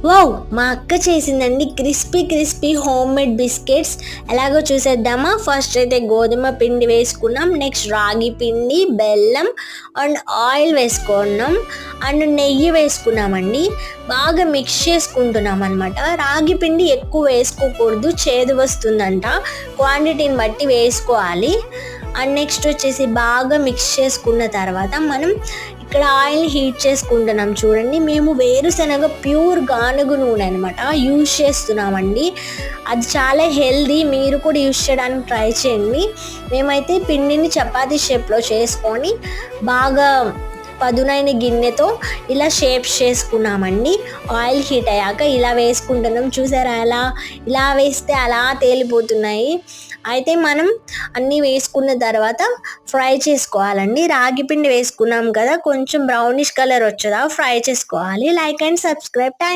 Wow! మా అక్క చేసిందండి crispy crispy home made biscuits. ఎలాగో చూసేద్దామా? ఫస్ట్ అయితే గోధుమ పిండి వేసుకున్నాం, నెక్స్ట్ రాగి పిండి, బెల్లం అండ్ ఆయిల్ వేసుకున్నాం అండ్ నెయ్యి వేసుకున్నామండి. బాగా మిక్స్ చేసుకుంటున్నాం అనమాట. రాగి పిండి ఎక్కువ వేసుకోకూడదు, చేదు వస్తుందంట. క్వాంటిటీని బట్టి వేసుకోవాలి. అండ్ నెక్స్ట్ వచ్చేసి బాగా మిక్స్ చేసుకున్న తర్వాత మనం ఇక్కడ ఆయిల్ హీట్ చేసుకుంటున్నాం. చూడండి, మేము వేరుశనగ ప్యూర్ గానుగ నూనె అనమాట యూజ్ చేస్తున్నామండి. అది చాలా హెల్దీ, మీరు కూడా యూజ్ చేయడానికి ట్రై చేయండి. మేమైతే పిండిని చపాతీ షేప్లో చేసుకొని బాగా పదునైన గిన్నెతో ఇలా షేప్స్ చేసుకున్నామండి. ఆయిల్ హీట్ అయ్యాక ఇలా వేసుకుంటున్నాం. చూసారా, ఇలా వేస్తే అలా తేలిపోతున్నాయి. అయితే మనం అన్నీ వేసుకున్న తర్వాత ఫ్రై చేసుకోవాలండి. రాగి పిండి వేసుకున్నాం కదా, కొంచెం బ్రౌనిష్ కలర్ వచ్చేదా ఫ్రై చేసుకోవాలి. Like and subscribe. థ్యాంక్